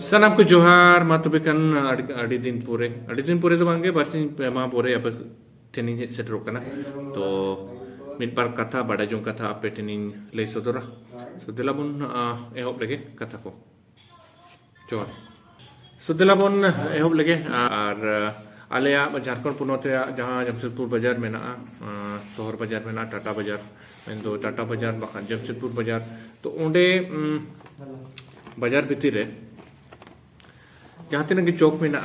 Sanam ko Johar matubikan adidin pore to bangge basin ma pore apa tening setro kana to min par kata bada jong kata ape tening lei sodora so delabun ehop lege kata ko Johar so delabun ehop lege ar alea Jharkhand पुनोत जहाँ जमशेदपुर बाजार में ना शहर बाजार में ना टाटा बाजार में तो टाटा बाजार बखान जमशेदपुर बाजार तो ओंडे बाजार भितर रे जहाँ तीन चौक में ना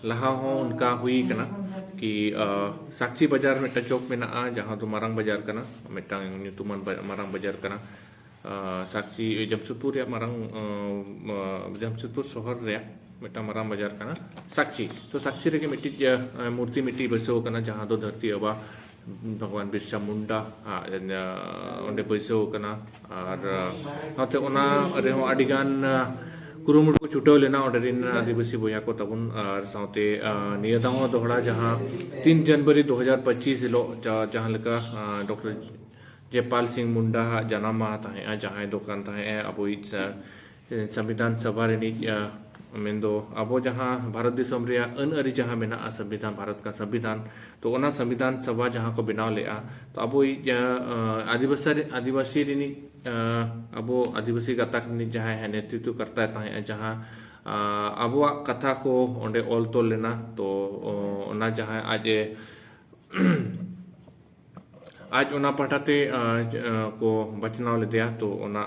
लहा हो उनका हुई कना कि साक्षी बाजार में चौक में ना जहाँ तो मारंग बाजार कना मिटांग न्यूतुमान मारंग बाजार कना साक्षी जमशेदपुर या मारंग जमशेदपुर शहर रे मिटा मारंग बाजार कना साक्षी तो साक्षी रे के मिट्टी मूर्ति मिट्टी बसो कना जहाँ तो धरती अबा भगवान बिरसा मुंडा ओंडे बसो कना और हाते ओना रे हो अडिगान कुरुमुट को छुटाव लेना ऑर्डरिन आदिवासी बोया को तबुन और साउते नियताओं दोहरा जहां 3 जनवरी 2025 हिलो जहां लका डॉक्टर जयपाल सिंह मुंडा जन्म माह ताहे जहां दुकान ताहे अबो संविधान सभा रेनी मेंदो अबो जहां भारत दिसम रे अन अरी जहां मेना संविधान भारत का संविधान तो ओना संविधान सभा जहां को बनाव लेआ तो अबो आदिवासी रेनी अबो आदिवासी गाताक नि जहां है नेतृत्व करता है जहां अबो कथा को ओंडे ऑल तोल लेना तो ओना जहां आज ओना पठाते को बचनाव ले दिया तो ओना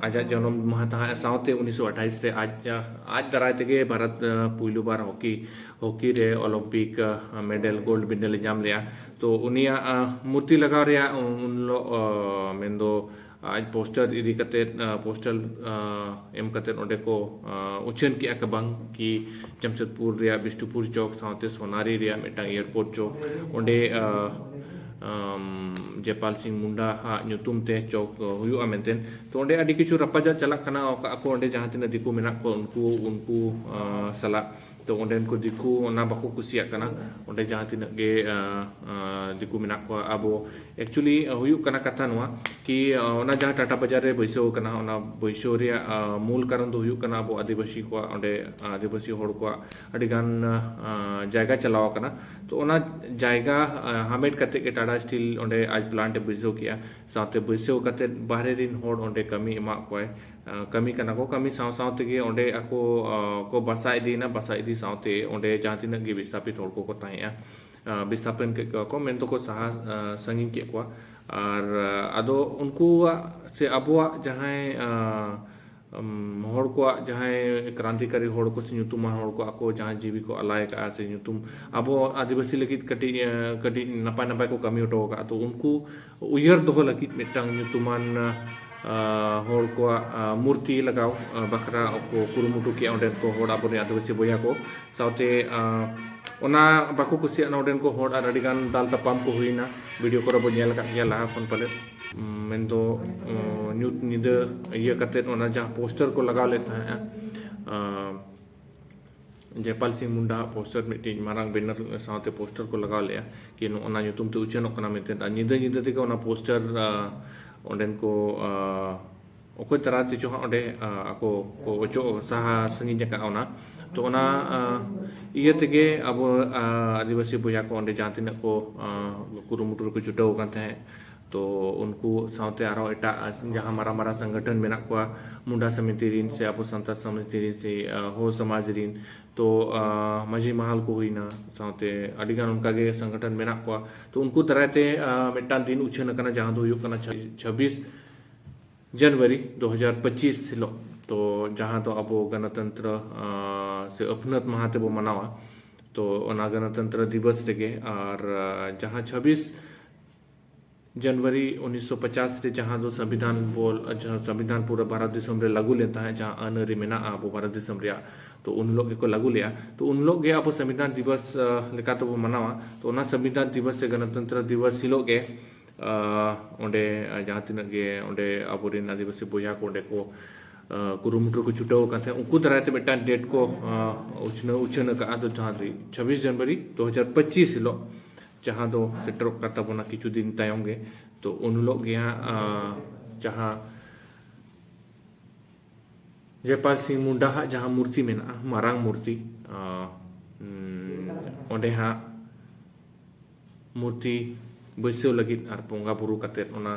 आज जन्म माह साउते 1928 रे आज दराय तेगे भारत पुइलु बार हॉकी रे ओलंपिक मेडल गोल्ड मेडल जाम लिया तो उनिया मूर्ति लगाव रे उन लो मेंदो आज पोस्टर इदी कते पोस्टर एम कते ओंडे को उछन की अकबंग की जमशेदपुर रे बिष्टुपुर चौक साउते सोनारी रे मेटा एयरपोर्ट चौक ओंडे जयपाल सिंह मुंडा नुतुम ते चौक हुआ मेंटेन तो ओंडे अडी किछु रपाजा चला खाना ako ओंडे जहां तिना दिकु मेना को उनको सला तो ओंडे को दिकु ओना बाको कुसिया कना ओंडे जहां तिना गे दिकु मेना को अबो एक्चुअली हुयु कना कथा नोआ कि ओना जहां टाटा बाजार रे बैसो कना ओना बैसो रे मूल कारण दो हुयु कना अबो आदिवासी को ओंडे आदिवासी होड़ को अडी गान जायगा चलाव कना तो ओना जायगा हामेट कते के टाटा स्टील ओंडे आज प्लांट बैसो किया साथे बैसो कते बाहरे रिन होड़ ओंडे कमी एमा कोय कमी कना को कमी साव साव तेगे ओंडे ako को बसा इदी सावते ओंडे जहां तिना गे विस्थापित होड़ को ताया विस्थापन के को मेन तो को सहा संगिन के को और अदो उनको से अबुआ जहां होड़ को जहां क्रांतिकारी होड़ को ᱧᱩᱛᱩᱢ होड़ को ako जहां जीवी को अलाय का से ᱧᱩᱛᱩᱢ अबो आदिवासी लगित कटी नपाय नपाय को कमी उठो का तो उनको उयहर दोहो लगित मिटांग ᱧᱩᱛᱩमान होड़ को मूर्ति लगाओ बकरा को कुरुमुटु के ओंडे को होड़ आबोने आदिवासी बोया को साउते ओना बाको कुसिया नोडेन को होड़ आर अडिगान दाल तपाम को हुईना वीडियो को रबो नेल का या लाहा फोन पले मेंदो न्यूट निद ये कते ओना जहां पोस्टर को लगा लेता है जयपाल सिंह मुंडा पोस्टर मिटी मारंग बैनर साथे पोस्टर को लगा लिया कि ओना ᱧᱩᱛᱩᱢ ते उचनो कना मेते निद ते ओना पोस्टर ओंडेन को ओको तरह ते जो ओंडे ako को ओचो सहा संगिन का ओना तो ओना इये तेगे अब आदिवासी बोया को ओंडे जहां तिना को कुरुमुटुर को जुटाव काते हैं तो उनको साउते आरो एटा जहां मारा संगठन मेना को मुंडा समिति रिन से आपो संतार समिति रिन से हो समाज रिन तो मजी महल को हुईना साउते अडिगान उनका गे संगठन मेना को तो उनको तरहते मिटान दिन उछन कना जहां दो हुयो कना 26 जनवरी 2025 हिलो तो जहां तो अब गणतंत्र से अपनत महाते बो मनावा तो ओना गणतंत्र दिवस रेगे और जहां 26 जनवरी 1950 से जहां दो संविधान पूरा भारत दिसम रे लागू लेता है जहां अनरी मेना अब भारत दिसम रे तो उन लोग को लागू लिया तो उन लोग गे अब संविधान दिवस लेका तो मनावा तो ओना संविधान दिवस से गणतंत्र दिवस हिलो गे ओंडे जहां तिना गे ओंडे अबोरिन आदिवासी बोया को ओंडे को कुरुमुटु को छुटाव काथे उनको तरहते मिटान डेट को उछन का तो जहां 26 जनवरी 2025 हिलो जहां दो सेटर करता बना किछु दिन तायोंगे तो उन लोग यहाँ जहां जयपाल सिंह मुंडा हा जहाँ मूर्ति मेना मारांग मूर्ति ओंडे हा मूर्ति बैसव लगित और बोंगा बुरु कतेत ओना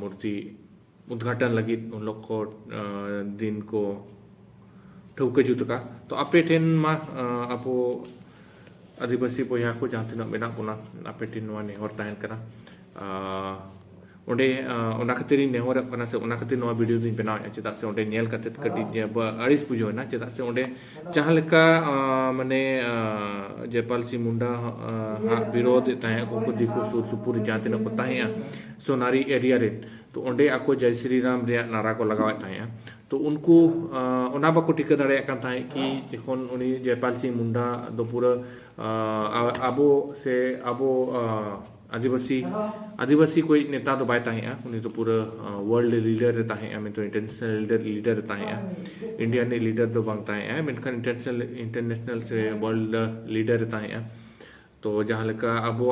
मूर्ति उद्घाटन लगित उन लोग को दिन को ठौका जुतका तो आपे ठेन मा आपो आदिवासी बोया को जहाँ तिना मेना बोना आपे ठेन नोआ नेहर ताहेन कना ओंडे ओना खातिर नेहर कना से ओना खातिर नोआ वीडियो दिन बनाव चेदा से ओंडे नेल कतेत कटी अड़िस बुझोना चेदा से ओंडे जहाँ लेका माने जयपाल सिंह मुंडा हा विरोध ताहे को दिको सुर सुपुर जहाँ तिना को ताहे सोनारी एरिया रे तो ओंडे आको जय श्री राम रे नारा को लगावे ताहे तो उनको ओना बाको टिका दाड़े कान ताहे कि जखन उनी जयपाल सिंह मुंडा दो पूरा आबो से आबो आदिवासी कोई नेता तो बाय ताहे उनी तो पूरा वर्ल्ड लीडर ताहे मैं तो इंटरनेशनल लीडर ताहे इंडिया ने लीडर तो बांग ताहे मेनखान इंटरनेशनल से वर्ल्ड लीडर ताहे तो जहाँ लेका आबो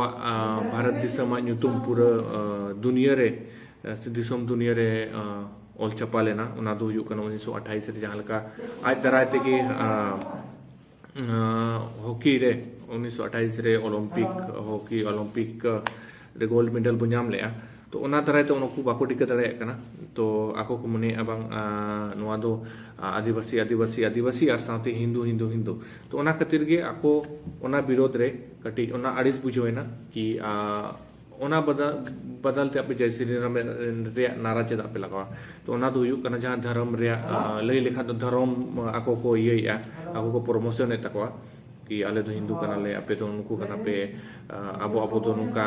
भारत दिसम ᱧᱩᱛᱩᱢ पूरा दुनिया रे दिसम दुनिया रे ऑल चपा लेना उना दो हुयुग कना 1928 रे जहाँ लेका आज दराय तेगे हॉकी रे 1928 रे ओलंपिक रे गोल्ड मेडल बो नाम लेआ तो ओना दराय ते उनको बाको टिका दाड़े कना तो आको को मने अबांग नोआ दो आदिवासी और साथे हिंदू तो ओना खातिर गे आको ओना विरोध रे कटी ओना अड़िस बुझोयना कि ओना बदलते आप जय श्री राम रे नारा चेदा पे लगावा तो ओना दो हुयुग कना जहाँ धर्म रे लई लेखा तो धर्म आको को इया आको को प्रमोशन तकवा कि आले तो हिंदू कना ले आपे तो उनको कना पे आबो तो नुका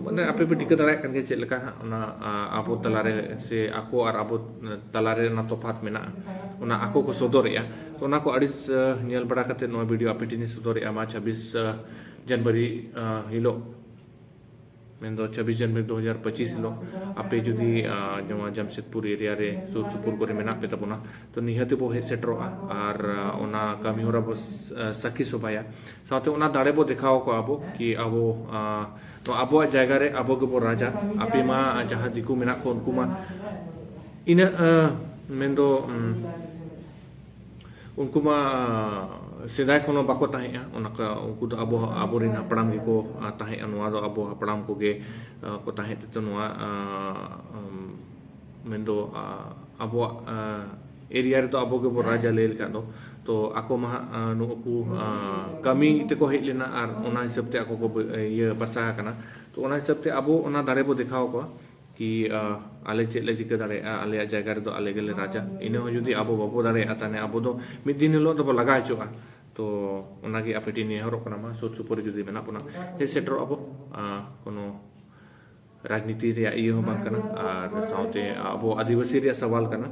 माने आपे पे टिका दाड़े कन के चेद लेका ओना आबो तलारे से आको और आबो तलारे ना तफात मेना ओना आको को सदोरेया तो ओना को अड़िस नेल बड़ा कते नो वीडियो आपे टिनी सदोरेया मा 26 जनवरी हिलो मेन 26 जनवरी 2025 हिलो आपे जुदी जमा जमशेदपुर एरिया रे सुर सुपुर को मेना पे तबना तो निहते बो हे सेटरोआ और ओना कामी होरा बस सखी सभाया साथे ओना दाड़े बो देखाओ को आबो कि आबो तो आबो जायगा रे आबो के बो राजा आपे मा जहां दिकु मेना को उनको मा इना मेंदो उनको मा सेदाय कोनो बाको ताहे ओनका उनको तो आबो रिन हपड़ाम गे को ताहे नोआ दो आबो हपड़ाम को गे को ताहे तो नोआ मेंदो आबो एरिया रे तो आबो के बो राजा ले लेका दो तो आको मा नुकु कमी ते को हेज लेना और ओना हिसाब ते आको को ये बसा कना तो ओना हिसाब ते आबो ओना दाड़े बो देखाओ को कि आले चेद ले चिका दाड़े आले जायगा रे दो आले गेले राजा इने हो जुदी आबो बाबो दाड़े ताने आबो दो मिद दिन लो दो लगा चोआ तो ओनागे आपे टिनी हरो कना मा सोच सुपर जुदी मेना पना हे सेटर आबो कोनो राजनीति रे इयो बांग कना और साउते आबो आदिवासी रे सवाल कना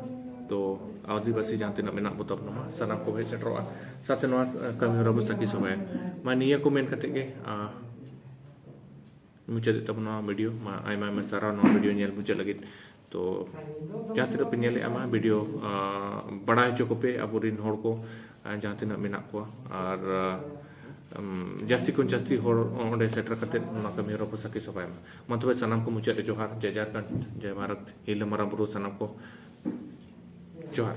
तो आदिवासी जानते ना मेना बो तब नमा सना को हे सेटरोआ साथे नोआ कमी रबो सकी सोबाय मा निया को मेन कते गे मुझे तबना वीडियो मा आयमा सारा नो वीडियो नेल मुझे लगित तो जहाँ तिना पे नेले आमा वीडियो बड़ा चोको पे अबोरिन होड़ को जहाँ तिना मेना को और जास्ती को जास्ती होड़ ओंडे सेटर कते ना कमी रबो सकी सोबाय मा तबे सनाम को मुझे जोहार जय झारखंड जय भारत हिल मरा बुरु सनाम को जोहार।